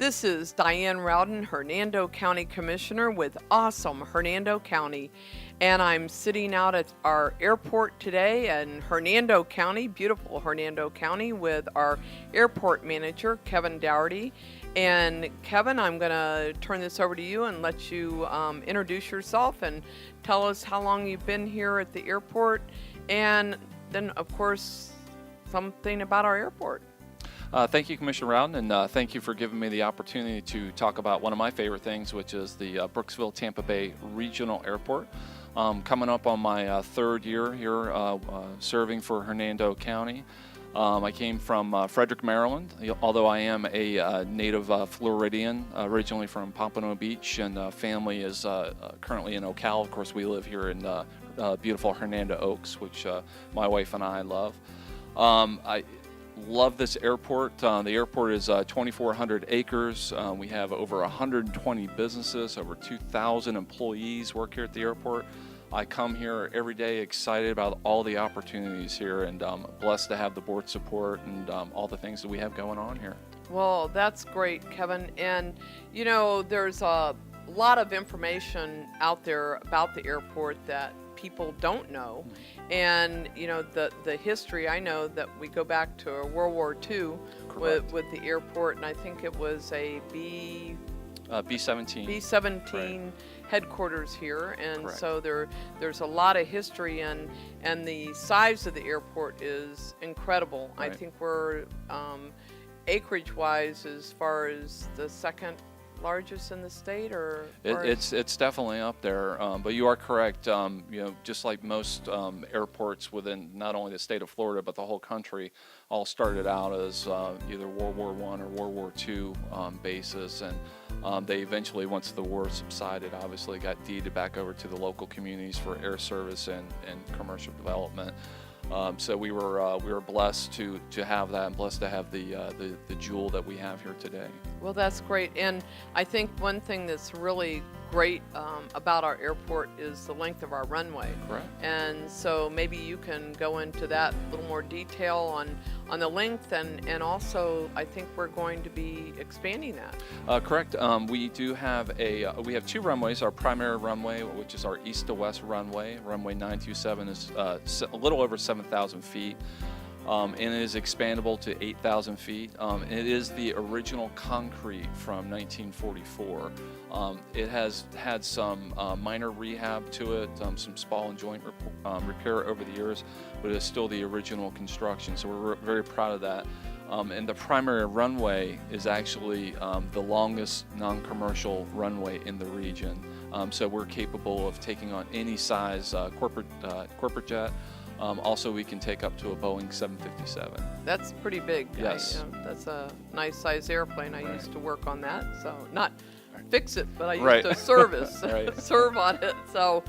This is Diane Rowden, Hernando County Commissioner with awesome Hernando County. And I'm sitting out at our airport today in Hernando County, beautiful Hernando County, with our airport manager, Kevin Daugherty. And Kevin, I'm going to turn this over to you and let you introduce yourself and tell us how long you've been here at the airport. And then, of course, something about our airport. Thank you, Commissioner Rowden, and thank you for giving me the opportunity to talk about one of my favorite things, which is the Brooksville Tampa Bay Regional Airport. Coming up on my third year here serving for Hernando County. I came from Frederick, Maryland, although I am a native Floridian, originally from Pompano Beach, and family is currently in Ocala. Of course, we live here in beautiful Hernando Oaks, which my wife and I love. I love this airport. The airport is 2,400 acres. We have over 120 businesses, over 2,000 employees work here at the airport. I come here every day excited about all the opportunities here, and blessed to have the board support and all the things that we have going on here. Well, that's great, Kevin. And, you know, there's a lot of information out there about the airport that people don't know. And, you know, the history, I know that we go back to World War II with the airport, and I think it was a B-17 right. headquarters here, and Correct. So there's a lot of history, and the size of the airport is incredible. Right. I think we're acreage-wise as far as the second largest in the state, or it's definitely up there, but you are correct. You know, just like most airports within not only the state of Florida but the whole country, all started out as either World War I or World War II bases, and they eventually, once the war subsided, obviously got deeded back over to the local communities for air service and commercial development. So we were blessed to have that, and blessed to have the jewel that we have here today. Well, that's great. And I think one thing that's really great about our airport is the length of our runway. Correct. And so maybe you can go into that a little more detail on the length, and also I think we're going to be expanding that. Correct. We do have we have two runways. Our primary runway, which is our east to west runway, runway 927, is a little over 7,000 feet. And it is expandable to 8,000 feet. It is the original concrete from 1944. It has had some minor rehab to it, some spall and joint repair over the years, but it's still the original construction, so we're very proud of that. And the primary runway is actually the longest non-commercial runway in the region. So we're capable of taking on any size corporate jet. Also, we can take up to a Boeing 757. That's pretty big. Yes. That's a nice size airplane. I Right. used to work on that, so not fix it, but I used Right. to service, Right. serve on it. So,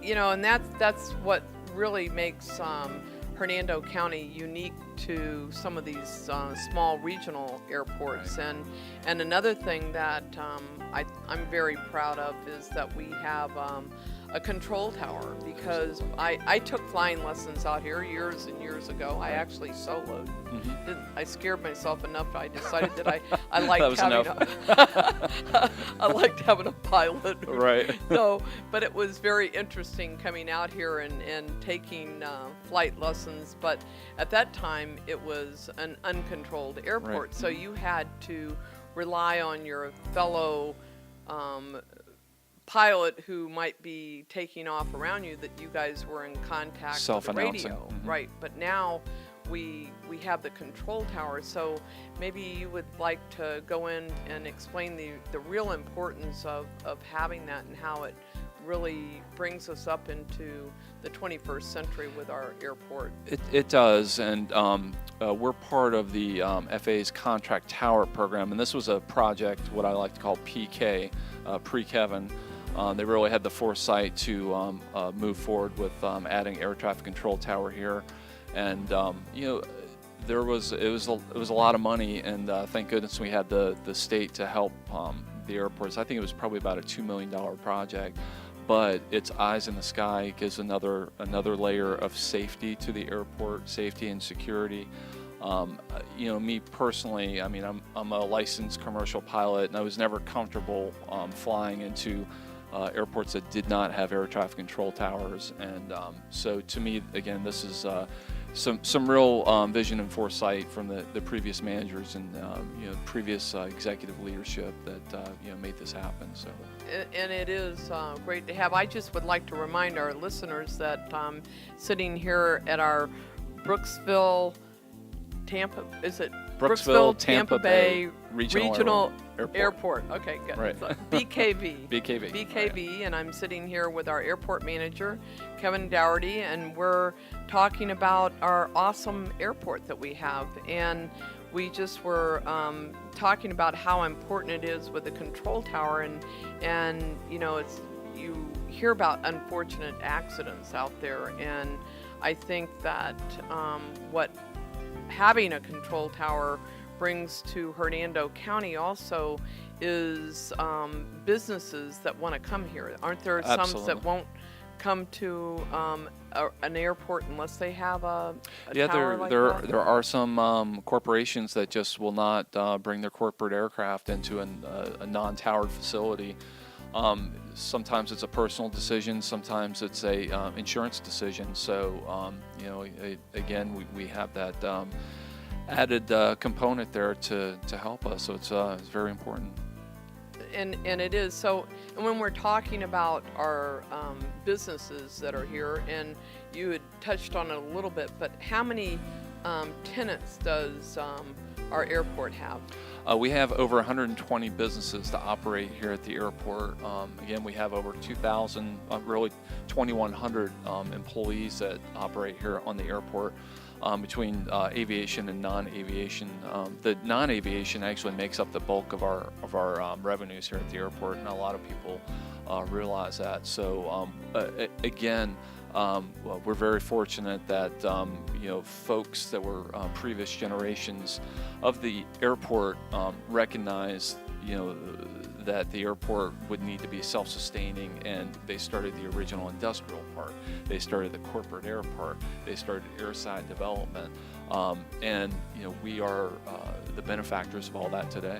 you know, and that's what really makes Hernando County unique to some of these small regional airports. Right. And another thing that I'm very proud of is that we have a control tower, because I took flying lessons out here years and years ago. I actually soloed. Mm-hmm. I scared myself enough. I decided that I liked That was having I liked having a pilot. Right. So, but it was very interesting coming out here and taking flight lessons. But at that time, it was an uncontrolled airport, Right. so you had to rely on your fellow pilot who might be taking off around you, that you guys were in contact with the Self-announcing. radio. Mhm. Right, but now we have the control tower, so maybe you would like to go in and explain the real importance of having that, and how it really brings us up into the 21st century with our airport. It does, and we're part of the FAA's Contract Tower program, and this was a project, what I like to call PK, pre-Kevin. They really had the foresight to move forward with adding air traffic control tower here, and you know, it was a lot of money, and thank goodness we had the state to help the airports. I think it was probably about a $2 million project, but it's eyes in the sky. It gives another layer of safety to the airport, safety and security. Me personally, I mean, I'm a licensed commercial pilot, and I was never comfortable flying into airports that did not have air traffic control towers. And so to me, again, this is some real vision and foresight from the previous managers and previous executive leadership that made this happen. So. And it is great to have. I just would like to remind our listeners that sitting here at our Brooksville Tampa, is it Brooksville Tampa Bay Regional Airport. Okay, good. Right. So, BKV. BKV. Right. And I'm sitting here with our airport manager, Kevin Daugherty, and we're talking about our awesome airport that we have. And we just were talking about how important it is with the control tower, and it's, you hear about unfortunate accidents out there, and I think that what having a control tower brings to Hernando County also is businesses that want to come here. Aren't there some Absolutely. that won't come to an airport unless they have a Yeah, tower like there that? there are some corporations that just will not bring their corporate aircraft into a non-towered facility. Sometimes it's a personal decision, sometimes it's a insurance decision. So again, we have that added component there to help us. So it's very important. And it is. So, and when we're talking about our businesses that are here, and you had touched on it a little bit, but how many tenants does our airport have? We have over 120 businesses to operate here at the airport. Again, we have over 2,000, really 2,100 employees that operate here on the airport. Between aviation and non-aviation. The non-aviation actually makes up the bulk of our revenues here at the airport, and a lot of people realize that. So again, we're very fortunate that folks that were previous generations of the airport recognized that the airport would need to be self-sustaining, and they started the original industrial park. They started the corporate airport. They started airside development, and we are the benefactors of all that today.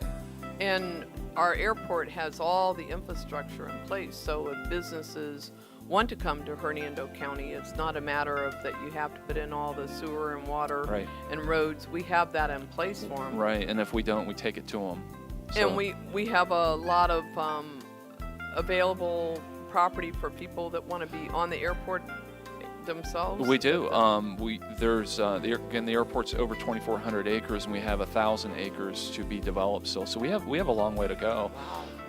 And our airport has all the infrastructure in place, so if businesses want to come to Hernando County, it's not a matter of that you have to put in all the sewer and water Right. and roads. We have that in place for them. Right, and if we don't, we take it to them. So. And we have a lot of available property for people that want to be on the airport themselves. We do. There's the airport's over 2,400 acres, and we have 1,000 acres to be developed still. So we have a long way to go.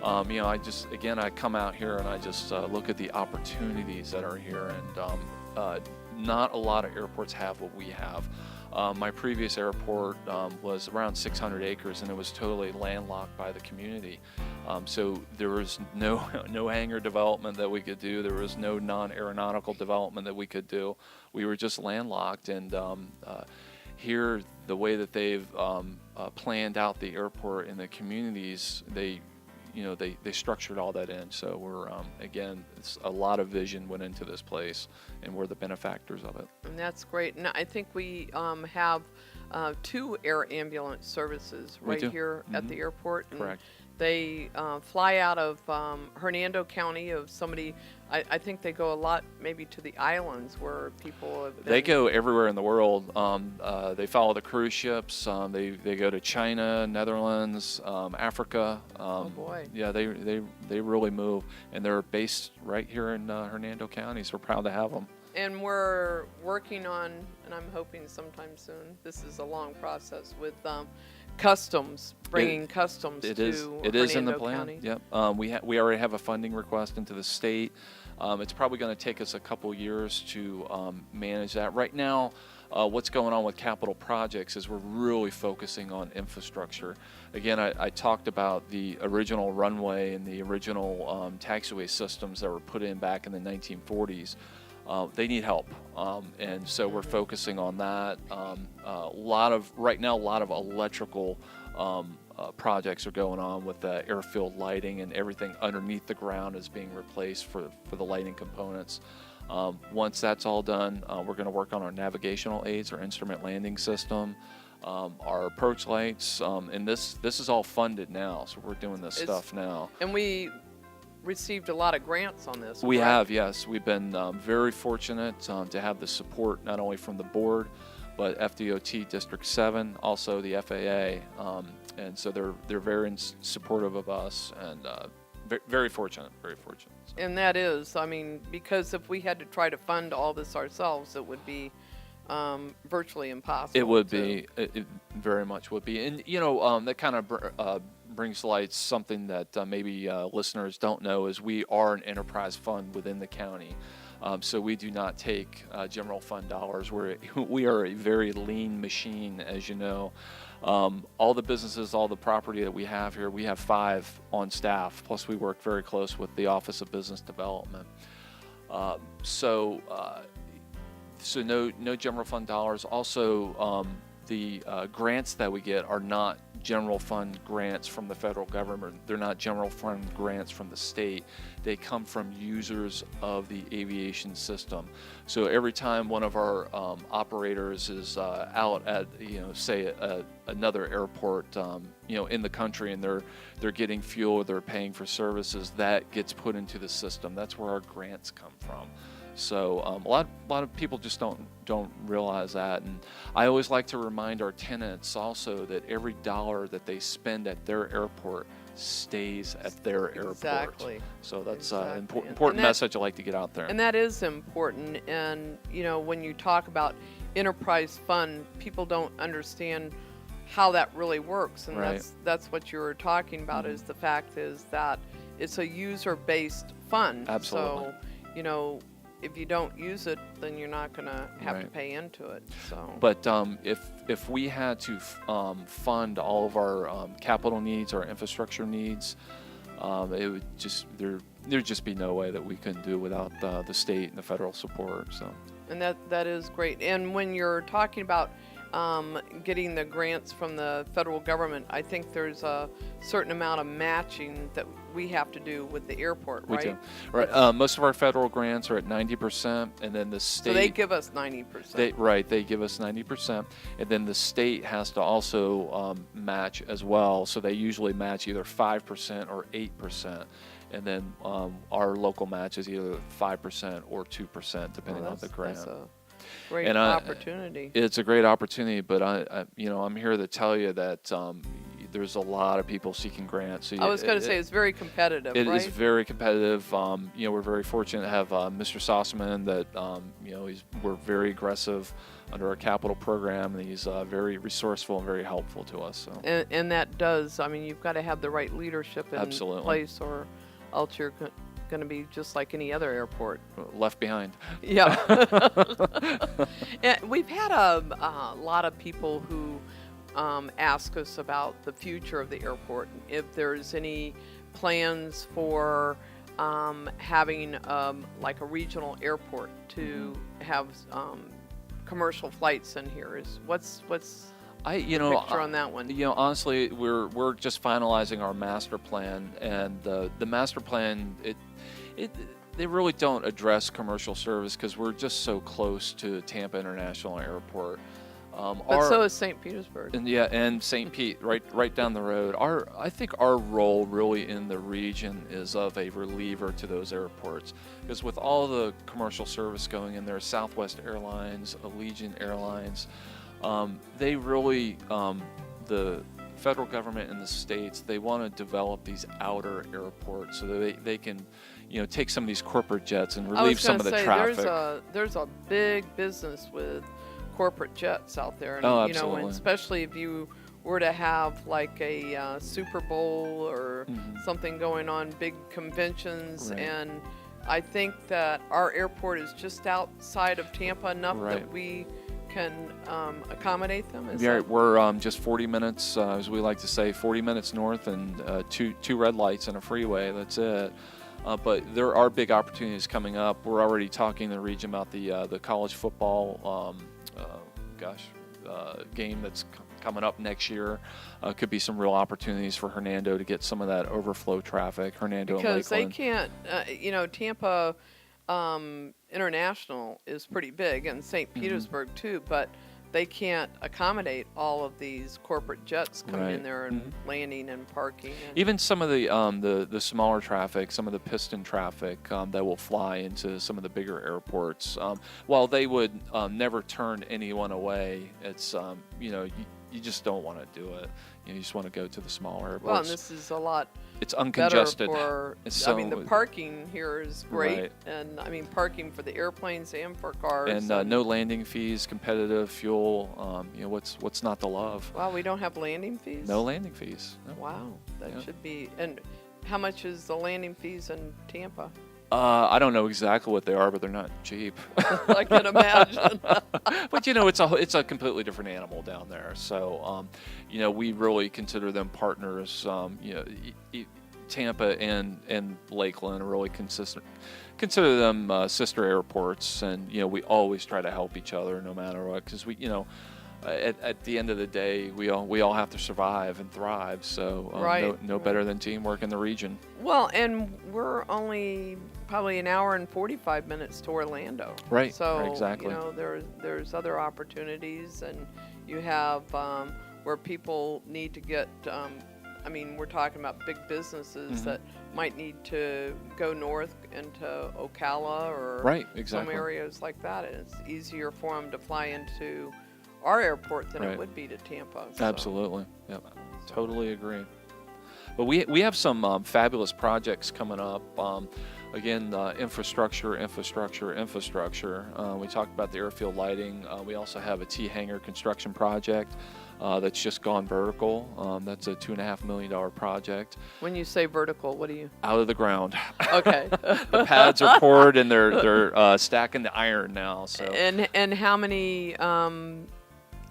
I come out here and I just look at the opportunities that are here, and not a lot of airports have what we have. My previous airport was around 600 acres, and it was totally landlocked by the community. So there was no hangar development that we could do. There was no non-aeronautical development that we could do. We were just landlocked. And here, the way that they've planned out the airport in the communities, they structured all that in. So we're again, it's a lot of vision went into this place, and we're the benefactors of it. And that's great. And I think we have 2 air ambulance services right here at the airport. And Correct. they fly out of Hernando County. Of somebody, I think they go a lot maybe to the islands where people have been. They go everywhere in the world. They follow the cruise ships. They go to China, Netherlands, Africa. Oh boy. Yeah, they really move, and they're based right here in Hernando County. So we're proud to have them. And we're working on, and I'm hoping sometime soon. This is a long process with customs, bringing customs It to is. It is in the Hernando plan. County. Yep. We already have a funding request into the state. It's probably going to take us a couple years to manage that. Right now, what's going on with capital projects is we're really focusing on infrastructure. Again, I talked about the original runway and the original taxiway systems that were put in back in the 1940s. They need help, and so we're focusing on that. Right now, a lot of electrical projects are going on with the airfield lighting, and everything underneath the ground is being replaced for the lighting components. Once that's all done, we're going to work on our navigational aids, our instrument landing system. our approach lights, and this is all funded now, so we're doing this stuff now. And we received a lot of grants on this. We correct? have, yes. We've been very fortunate to have the support not only from the board, but FDOT District 7, also the FAA, and so they're very supportive of us, and very fortunate, very fortunate. So. And that is, I mean, because if we had to try to fund all this ourselves, it would be virtually impossible. It would be. It very much would be. And, that kind of brings to light something that maybe listeners don't know is we are an enterprise fund within the county. So we do not take general fund dollars. We are a very lean machine, as you know. All the businesses, all the property that we have here, we have 5 on staff. Plus, we work very close with the Office of Business Development. So no general fund dollars. Also, the grants that we get are not general fund grants from the federal government. They're not general fund grants from the state. They come from users of the aviation system. So every time one of our operators is out at, say another airport, in the country, and they're getting fuel, or they're paying for services, that gets put into the system. That's where our grants come from. So a lot of people just don't realize that, and I always like to remind our tenants also that every dollar that they spend at their airport stays at their airport. Exactly. So that's exactly. an important message I like to get out there. And that is important. And when you talk about enterprise fund, people don't understand how that really works, and right. that's what you were talking about. Mm-hmm. Is the fact is that it's a user-based fund. Absolutely. So if you don't use it, then you're not going to have right. to pay into it. So. But if we had to fund all of our capital needs, our infrastructure needs, it would there'd just be no way that we couldn't do it without the state and the federal support. So. And that is great. And when you're talking about getting the grants from the federal government, I think there's a certain amount of matching that we have to do with the airport, right? We do. Right. Most of our federal grants are at 90%, and then the state. So they give us 90%. They give us 90%, and then the state has to also match as well. So they usually match either 5% or 8%. And then our local match is either 5% or 2%, depending on the grant. That's a great opportunity. It's a great opportunity, but I'm here to tell you that there's a lot of people seeking grants. So I was going to say it's very competitive. It right? is very competitive. We're very fortunate to have Mr. Sossaman. That we're very aggressive under our capital program, and he's very resourceful and very helpful to us. So. And that does. I mean, you've got to have the right leadership in Absolutely. place, or else you're going to be just like any other airport. Left behind. Yeah. And we've had a lot of people who ask us about the future of the airport, if there's any plans for having like a regional airport to have commercial flights in here. What's the picture on that one? Honestly, we're just finalizing our master plan, and the master plan they really don't address commercial service because we're just so close to Tampa International Airport. But so is St. Petersburg. And St. Pete, right down the road. I think our role really in the region is of a reliever to those airports, because with all the commercial service going in there, Southwest Airlines, Allegiant Airlines, they really, the federal government and the states, they want to develop these outer airports so that they can, take some of these corporate jets and relieve some of the traffic. There's a big business with corporate jets out there, and absolutely. And especially if you were to have like a Super Bowl or something going on, big conventions, right. And I think that our airport is just outside of Tampa enough right. that we can accommodate them. We're just 40 minutes, as we like to say, 40 minutes north, and two red lights and a freeway. That's it. But there are big opportunities coming up. We're already talking in the region about the college football game that's coming up next year. Could be some real opportunities for Hernando to get some of that overflow traffic. Hernando and Lakeland. Because they can't, Tampa International is pretty big, and St. Petersburg too, but they can't accommodate all of these corporate jets coming in Right. there and landing and parking. And Even some of the smaller traffic, some of the piston traffic that will fly into some of the bigger airports, while they would never turn anyone away, it's you just don't want to do it. You just want to go to the smaller airports. well, and this is a lot It's better uncongested. for. It's I mean, the so- parking here is great, Right. and I mean parking for the airplanes and for cars. And no landing fees, competitive fuel. What's not to love? Wow, we don't have landing fees. No landing fees. No. Wow, that Yeah. should be. And how much is the landing fees in Tampa? I don't know exactly what they are, but they're not cheap. I can imagine. But it's a completely different animal down there. So we really consider them partners. Tampa and Lakeland are really consistent. Consider them sister airports, and we always try to help each other no matter what, because at the end of the day, we all have to survive and thrive. So Right. no better than teamwork in the region. Well, and we're only probably an hour and 45 minutes to Orlando. Right, So right, exactly. there's other opportunities, and you have where people need to get. I mean, we're talking about big businesses that might need to go north into Ocala or Right, some exactly. areas like that. And it's easier for them to fly into our airport than Right. it would be to Tampa. So. Absolutely. Yep. Totally agree. But we have some fabulous projects coming up. Again, infrastructure. We talked about the airfield lighting. We also have a T-hangar construction project that's just gone vertical. That's a $2.5 million project When you say vertical, what do you? out of the ground. Okay. The pads are poured and they're stacking the iron now. So And how many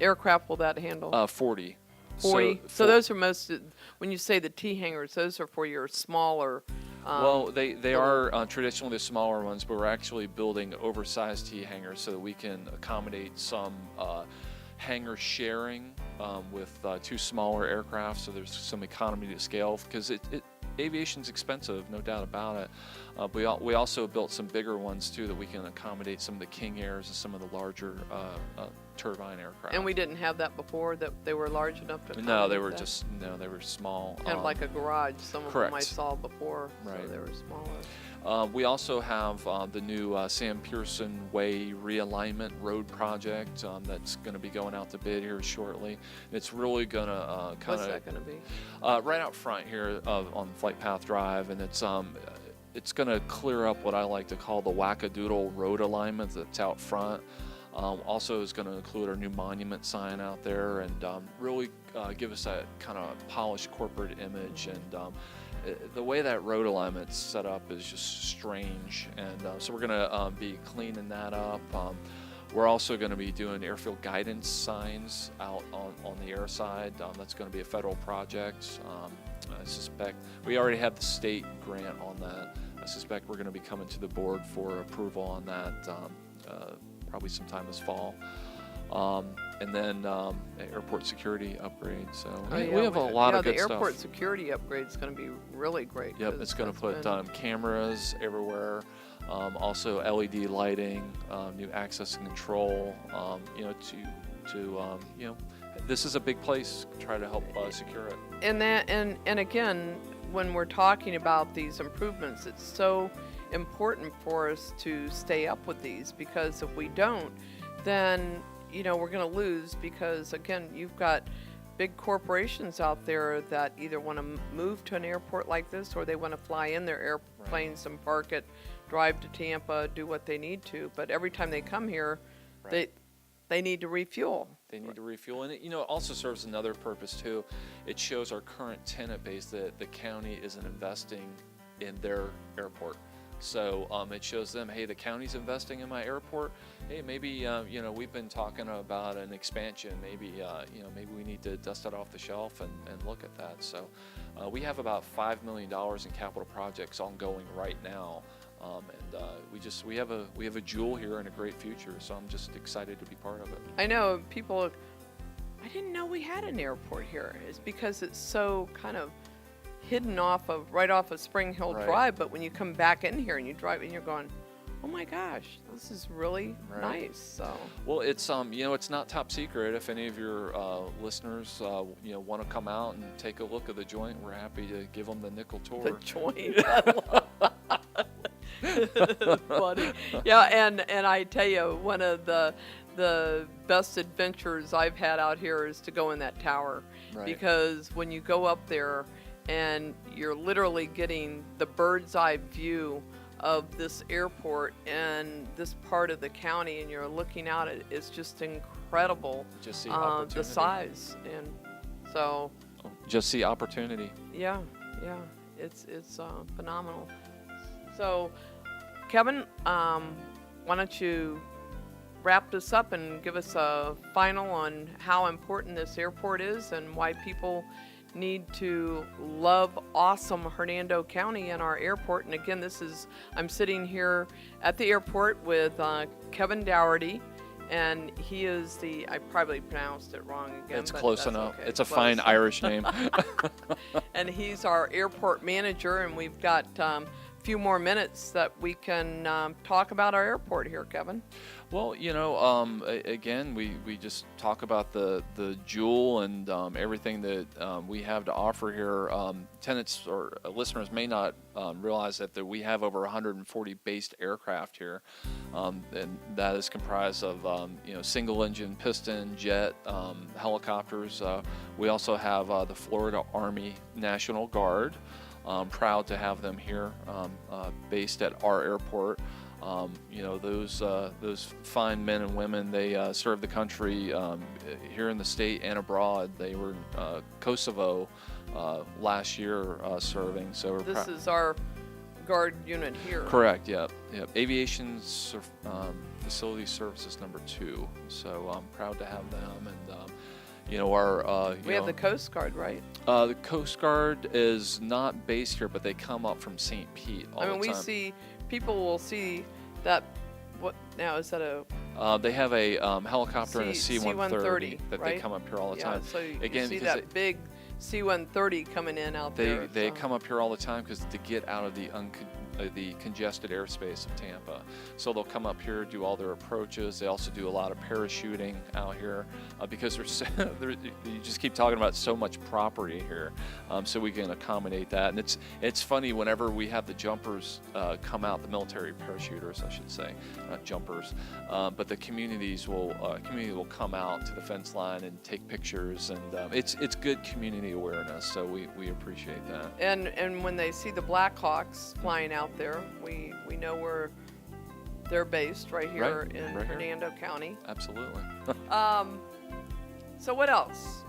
aircraft will that handle? 40. 40. So those are most. When you say the T hangars, those are for your smaller. Well, they are traditionally the smaller ones, but we're actually building oversized T-hangars so that we can accommodate some hangar sharing with two smaller aircraft, so there's some economy to scale, because aviation's expensive, no doubt about it. We also built some bigger ones too that we can accommodate some of the King Airs and some of the larger turbine aircraft. And we didn't have that before, that they were large enough to. No, they were accommodate that? they were small. Kind of like a garage. Some of them I correct. saw before, so Right. they were smaller. We also have the new Sam Pearson Way realignment road project that's going to be going out to bid here shortly. It's really going to kind What's of that going to be? right out front here on Flight Path Drive, and it's going to clear up what I like to call the wackadoodle road alignment that's out front. Also is going to include our new monument sign out there, and really give us that kind of polished corporate image. And the way that road alignment's set up is just strange, and so we're going to be cleaning that up. We're also going to be doing airfield guidance signs out on the air side. That's going to be a federal project. I suspect we already have the state grant on that. I suspect we're going to be coming to the board for approval on that probably sometime this fall. And then airport security upgrade. So we have a lot of good the airport stuff. security upgrade is going to be really great. Yep, 'cause it's going to that's put been- cameras everywhere. Also LED lighting, new access and control. This is a big place. Try to help secure it. And again, when we're talking about these improvements, it's so important for us to stay up with these, because if we don't, then we're going to lose, because again, you've got big corporations out there that either want to move to an airport like this, or they want to fly in their airplanes and park it, drive to Tampa, do what they need to. But every time they come here, Right. they need to refuel. They need to refuel, and it also serves another purpose too. It shows our current tenant base that the county isn't investing in their airport. So it shows them, hey, the county's investing in my airport. Hey, maybe we've been talking about an expansion. Maybe maybe we need to dust it off the shelf and look at that. So we have about $5 million in capital projects ongoing right now. We have a jewel here and a great future, so I'm just excited to be part of it. I know people. I didn't know we had an airport here. It's because it's so kind of hidden right off of Spring Hill Right. Drive. But when you come back in here and you drive, and you're going, oh my gosh, this is really Right. nice. So Well, it's it's not top secret. If any of your listeners want to come out and take a look at the joint, we're happy to give them the nickel tour. the joint. Funny. Yeah, and I tell you, one of the best adventures I've had out here is to go in that tower. Right. Because when you go up there and you're literally getting the bird's eye view of this airport and this part of the county, and you're looking out, it's just incredible. Just see The opportunity. size, and so Just see opportunity. yeah, it's phenomenal. So, Kevin, why don't you wrap this up and give us a final on how important this airport is and why people need to love awesome Hernando County and our airport. And again, I'm sitting here at the airport with Kevin Daugherty, and he is I probably pronounced it wrong again. It's but close that's enough. okay. It's a Close. fine Irish name. And he's our airport manager, and we've got few more minutes that we can talk about our airport here, Kevin. Well, again, we just talk about the jewel and everything that we have to offer here. Tenants or listeners may not realize that we have over 140 based aircraft here, and that is comprised of single engine, piston, jet, helicopters. We also have the Florida Army National Guard. Proud to have them here, based at our airport. Those fine men and women, they serve the country here in the state and abroad. They were in Kosovo last year serving. So This is our guard unit here. correct. Yep. Aviation Facility Services number 2. So I'm proud to have them, and We have the Coast Guard, right? the Coast Guard is not based here, but they come up from St. Pete all the time. People will see that. What now is that They have a helicopter and a C-130 that right? they come up here all the Yeah, time. so you Again, see because that big C-130 coming in out there. they so. come up here all the time because to get out of the congested airspace of Tampa. So they'll come up here, do all their approaches. They also do a lot of parachuting out here because you just keep talking about so much property here. So we can accommodate that. And it's funny whenever we have the jumpers come out, the military parachuters, I should say, not jumpers, but the community will come out to the fence line and take pictures, and it's good community awareness. So we appreciate that. And when they see the Blackhawks flying out there, we know where they're based right here Right, in right here. Hernando County. Absolutely. So what else?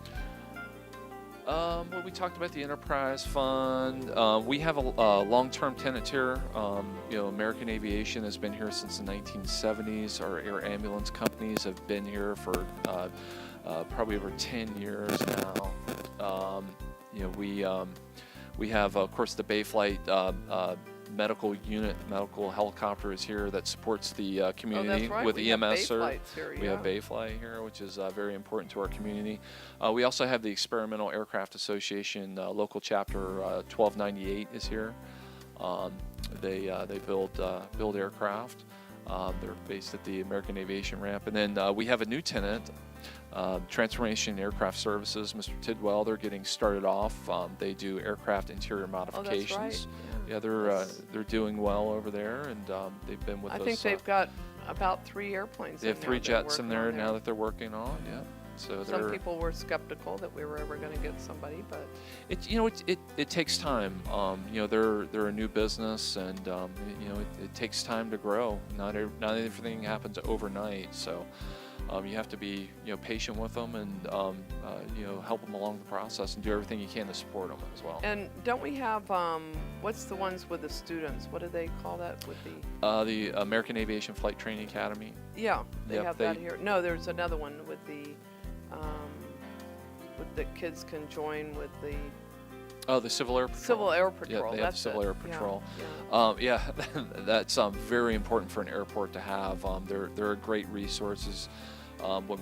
Well, we talked about the enterprise fund. We have a long-term tenant here. American Aviation has been here since the 1970s. Our air ambulance companies have been here for probably over 10 years now. We have, of course, the Bayflight medical unit, medical helicopter is here that supports the community right. with We have EMS Bayflights here, We have Bayfly here, which is very important to our community. We also have the Experimental Aircraft Association local chapter 1298 is here. They build aircraft. They're based at the American Aviation Ramp, and then we have a new tenant. Transformation Aircraft Services, Mr. Tidwell, they're getting started off. They do aircraft interior modifications. Oh, that's right. Yeah, they're doing well over there, and they've been with us. I think they've got about 3 airplanes. They have in 3 there they're jets in working there on now that they're working on. Yeah, so Some people were skeptical that we were ever going to get somebody, but it takes time. They're a new business, and it takes time to grow. Not everything happens overnight, so. You have to be patient with them and help them along the process and do everything you can to support them as well. And don't we have what's the ones with the students? What do they call that with the American Aviation Flight Training Academy? Yeah, they Yep, have that here. No, there's another one with the kids can join with the The Civil Air Patrol. Civil Air Patrol. Yeah, they have That's Civil it. Air Patrol. Yeah. That's very important for an airport to have. They're great resources.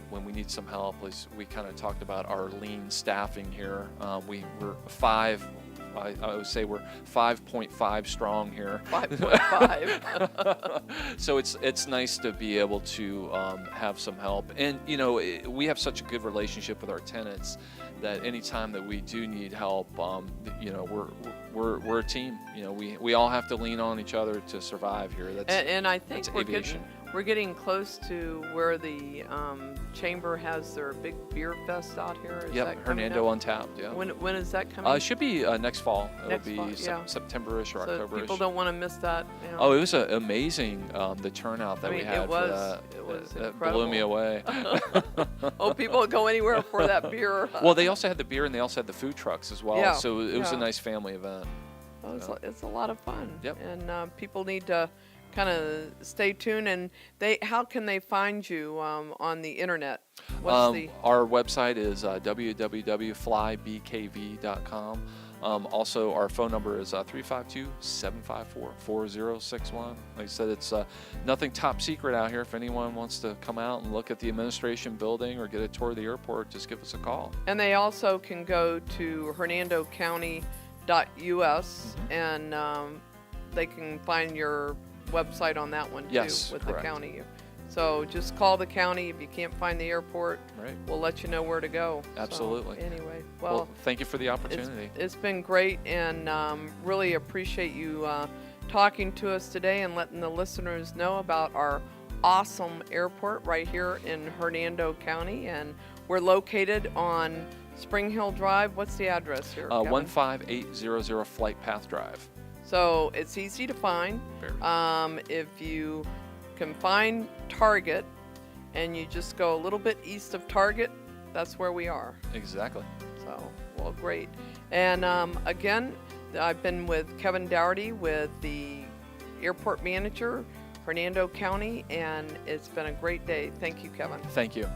When we need some help, we kind of talked about our lean staffing here. We're 5 I would say we're 5.5 strong here. 5.5. So it's nice to be able to have some help. And, we have such a good relationship with our tenants that anytime that we do need help, we're a team. We all have to lean on each other to survive here. And I think that's we're aviation. we're getting close to where the chamber has their big beer fest out here. Is that coming Hernando up? Untapped. Yeah. When is that coming? It should be next fall. Next It'll be fall, yeah. September-ish or So October-ish. people don't want to miss that. Oh, it was amazing, the turnout that we had it was, for that. It was That incredible. blew me away. Oh, people would go anywhere for that beer. Well, they also had the beer and they also had the food trucks as well. Yeah, So it was a yeah. nice family event. Oh, it's a lot of fun. Yep. And people need to kind of stay tuned. And how can they find you on the internet? What's Our website is www.flybkv.com. Also, our phone number is 352-754-4061. Like I said, it's nothing top secret out here. If anyone wants to come out and look at the administration building or get a tour of the airport, just give us a call. And they also can go to hernandocounty.us and they can find your website on that one too. Yes, with correct. the county. So just call the county if you can't find the airport. Right. We'll let you know where to go. Absolutely. So, anyway, Well, thank you for the opportunity. it's been great, and really appreciate you talking to us today and letting the listeners know about our awesome airport right here in Hernando County. And we're located on Spring Hill Drive. What's the address here, Kevin? 15800 Flight Path Drive. So it's easy to find. Very. If you can find Target and you just go a little bit east of Target, that's where we are. Exactly. So, well, great. And again, I've been with Kevin Daugherty, with the airport manager, Hernando County, and it's been a great day. Thank you, Kevin. Thank you.